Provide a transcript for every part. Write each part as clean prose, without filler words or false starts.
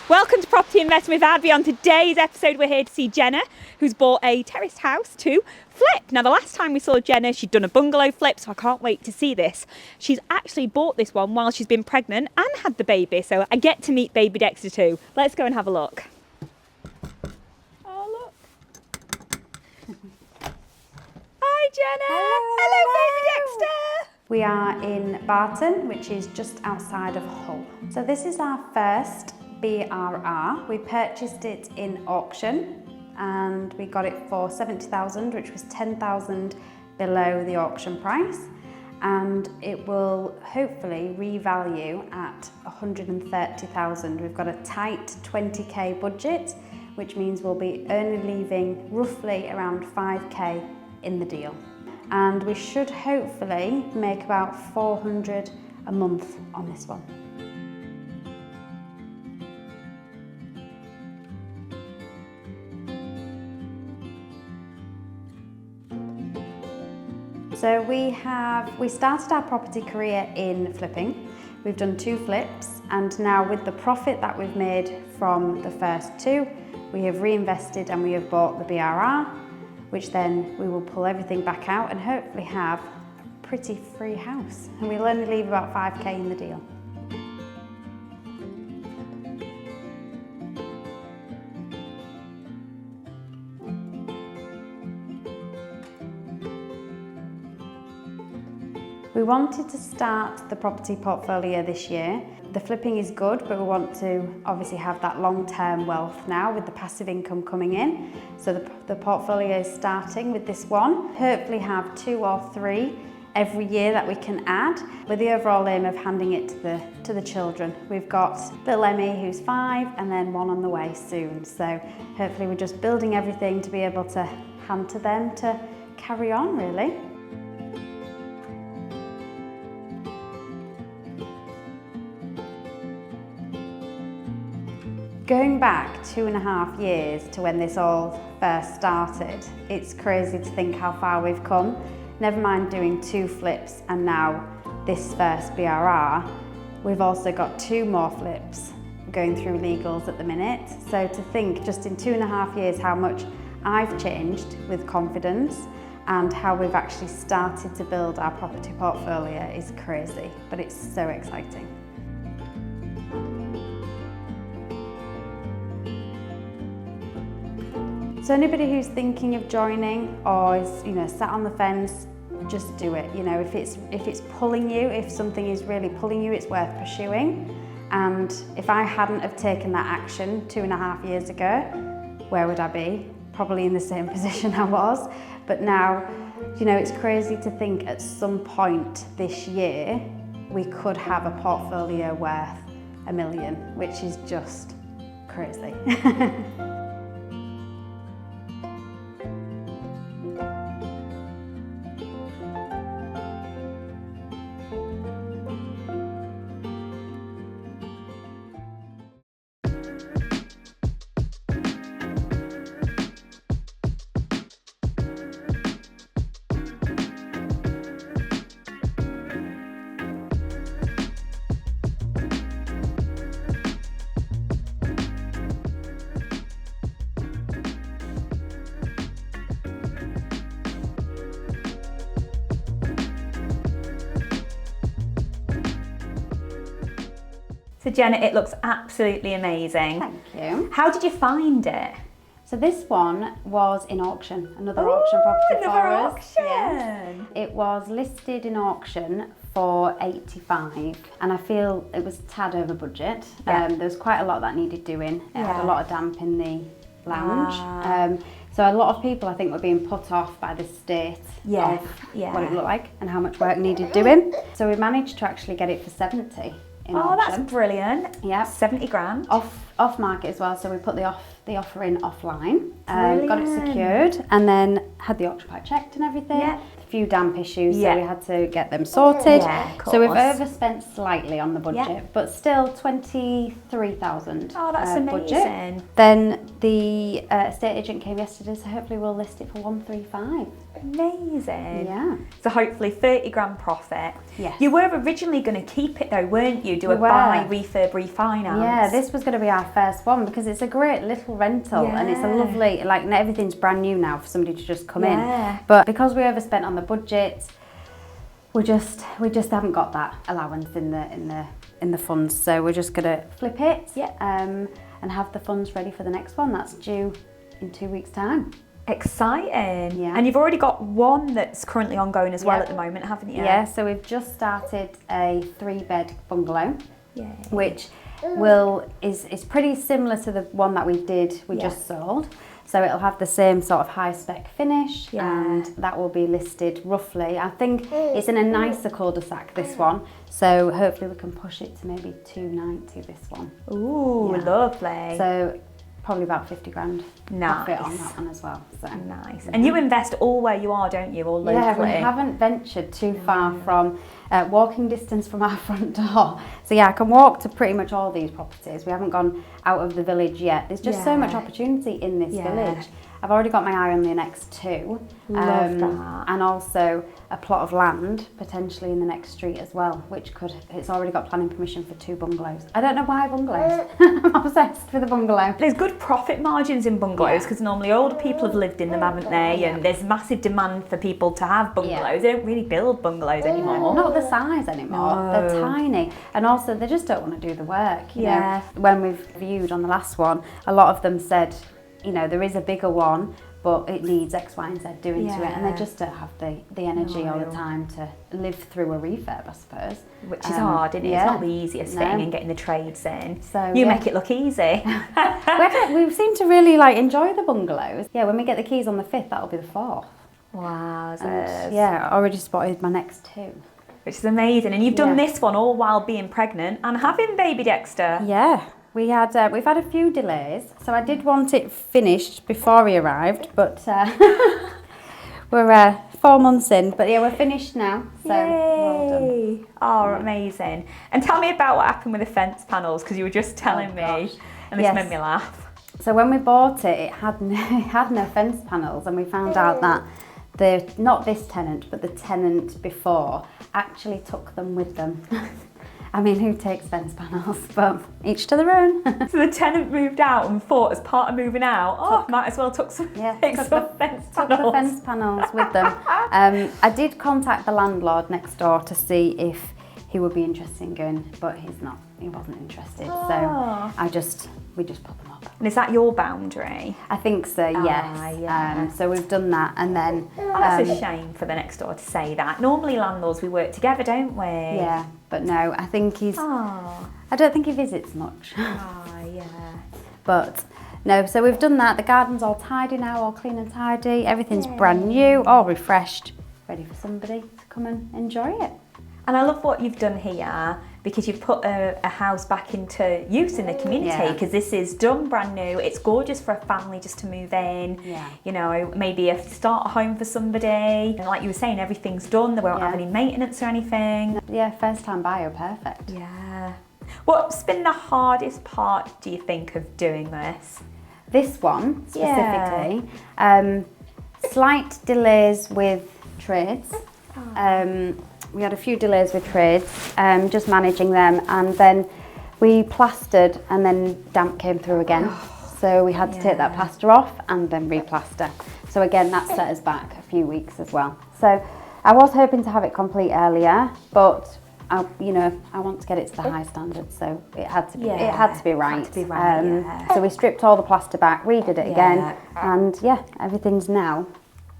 Welcome to Property Investment with Advi. On today's episode, we're here to see Jenna, who's bought a terraced house to flip. Now, the last time we saw Jenna, she'd done a bungalow flip, so I can't wait to see this. She's actually bought this one while she's been pregnant and had the baby, so I get to meet baby Dexter too. Let's go and have a look. Oh, look. Hi, Jenna. Hello, baby Dexter. We are in Barton, which is just outside of Hull. So this is our first BRR. We purchased it in auction and we got it for 70,000, which was 10,000 below the auction price. And it will hopefully revalue at 130,000. We've got a tight 20k budget, which means we'll be only leaving roughly around 5k in the deal. And we should hopefully make about 400 a month on this one. So we started our property career in flipping. We've done 2 flips, and now with the profit that we've made from the first 2, we have reinvested and we have bought the BRR, which then we will pull everything back out and hopefully have a pretty free house. And we'll only leave about 5k in the deal. We wanted to start the property portfolio this year. The flipping is good, but we want to obviously have that long-term wealth now with the passive income coming in. So the portfolio is starting with this one. Hopefully have 2 or 3 every year that we can add, with the overall aim of handing it to the children. We've got little Emmy, who's 5, and then 1 on the way soon. So hopefully we're just building everything to be able to hand to them to carry on, really. Going back 2.5 years to when this all first started, it's crazy to think how far we've come. Never mind doing 2 flips and now this first BRR, we've also got 2 more flips going through legals at the minute. So to think just in 2.5 years how much I've changed with confidence and how we've actually started to build our property portfolio is crazy, but it's so exciting. So anybody who's thinking of joining or is, sat on the fence, just do it. If it's pulling you, if something is really pulling you, it's worth pursuing. And if I hadn't have taken that action 2.5 years ago, where would I be? Probably in the same position I was. But now, it's crazy to think at some point this year, we could have a portfolio worth $1 million, which is just crazy. So Jenna, it looks absolutely amazing. Thank you. How did you find it? So this one was in auction, another auction property for us. Auction. It was listed in auction for 85, and I feel it was a tad over budget. Yeah. There was quite a lot that needed doing. It had a lot of damp in the lounge. So a lot of people, I think, were being put off by the state of what it looked like and how much work needed doing. So we managed to actually get it for 70. In auction. That's brilliant. Yeah, 70 grand. Off market as well, so we put the offer in offline, got it secured, and then had the occupier checked and everything. Yeah. A few damp issues, Yeah. so we had to get them sorted. Yeah, of so we've course. overspent slightly on the budget, Yeah. but still 23,000 Oh, that's budget. amazing. Then the estate agent came yesterday, so hopefully we'll list it for 135. Amazing. Yeah. So hopefully 30 grand profit. Yes. You were originally going to keep it though, weren't you? Do a We were. buy, refurb, refinance. Yeah, this was going to be our first one because it's a great little rental and it's a Yeah. lovely, like everything's brand new now for somebody to just come Yeah. in. But because we overspent on the budget, we just haven't got that allowance in the funds. So we're just going to flip it and have the funds ready for the next one. That's due in 2 weeks' time. Exciting. Yeah. And you've already got one that's currently ongoing as well Yeah. at the moment, haven't you? Yeah, so we've just started a 3-bed bungalow, Yeah. which is pretty similar to the one that we just sold. So it'll have the same sort of high spec finish, and that will be listed roughly. I think it's in a nicer cul-de-sac, this one. So hopefully we can push it to maybe 290, this one. Ooh, Yeah. lovely. So probably about 50 grand profit on that one as well. So Nice. And you invest all where you are, don't you? All locally? yeah, we haven't ventured too far from walking distance from our front door. So yeah, I can walk to pretty much all these properties. We haven't gone out of the village yet. There's just so much opportunity in this village. I've already got my eye on the next 2. Love that. And also a plot of land potentially in the next street as well, it's already got planning permission for 2 bungalows. I don't know why bungalows. I'm obsessed with a bungalow. There's good profit margins in bungalows because normally older people have lived in them, haven't they? And there's massive demand for people to have bungalows. They don't really build bungalows anymore. Not the size anymore. No. They're tiny, and also they just don't want to do the work. You know? When we've viewed on the last one, a lot of them said, you know, there is a bigger one, but it needs X, Y, and Z doing to it, and they just don't have the energy all the time to live through a refurb, I suppose. Which is hard, isn't it? yeah. It's not the easiest thing in getting the trades in. So, you yeah. make it look easy. We seem to really enjoy the bungalows. Yeah, when we get the keys on the 5th, that'll be the 4th. Wow. And, yeah, I already spotted my next 2. Which is amazing. And you've done this one all while being pregnant and having baby Dexter. Yeah, we've had a few delays. So I did want it finished before he arrived, but we're 4 months in. But yeah, we're finished now. So we're all done. Yay. Oh, amazing. And tell me about what happened with the fence panels, because you were just telling me, and this made me laugh. So when we bought it, it had no fence panels, and we found out that not this tenant, but the tenant before actually took them with them. I mean, who takes fence panels? But each to their own. So the tenant moved out and thought, as part of moving out, might as well take some fence panels. Took the fence panels with them. I did contact the landlord next door to see if he would be interested in going, but he's not. He wasn't interested. So we just put them up. And is that your boundary? I think so, yes. Yeah. So we've done that, and then That's a shame for the next door to say that. Normally landlords, we work together, don't we? yeah, but no, I think I don't think he visits much. Yeah. But no, so we've done that. The garden's all tidy now, all clean and tidy. Everything's brand new, all refreshed, ready for somebody to come and enjoy it. And I love what you've done here, because you've put a house back into use in the community, because this is done brand new. It's gorgeous for a family just to move in. Yeah. You know, maybe a start a home for somebody. And like you were saying, everything's done. They won't have any maintenance or anything. Yeah, first time buyer, perfect. Yeah. What's been the hardest part, do you think, of doing this? This one specifically, slight delays with trades. We had a few delays with trades, just managing them, and then we plastered and then damp came through again. So we had to take that plaster off and then replaster. So again, that set us back a few weeks as well. So I was hoping to have it complete earlier, but I want to get it to the high standards, so it had to be right. So we stripped all the plaster back, redid it again, and everything's now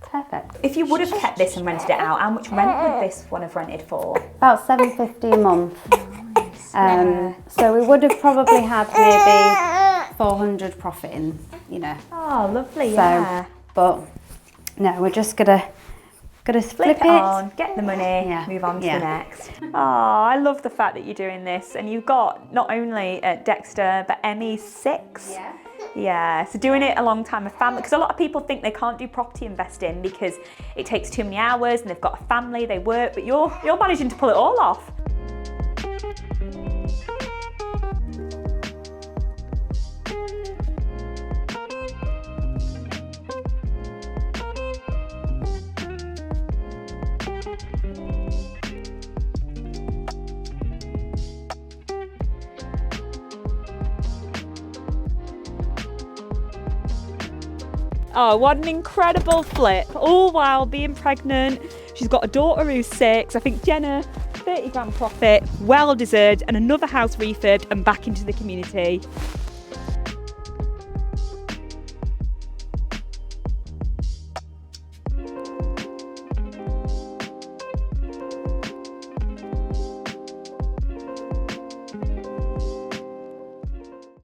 perfect. If you would have kept this and rented it out, how much rent would this one have rented for? About $750 a month. So we would have probably had maybe 400 profit in, Oh, lovely, But no, we're just gonna flip it on, get the money, move on to the next. Oh, I love the fact that you're doing this, and you've got not only Dexter but Emmy's 6. Yeah, so doing it alongside a family, because a lot of people think they can't do property investing because it takes too many hours and they've got a family, they work, but you're managing to pull it all off. Oh, what an incredible flip, all while being pregnant. She's got a daughter who's 6. I think Jenna, 30 grand profit, well deserved, and another house refurb and back into the community.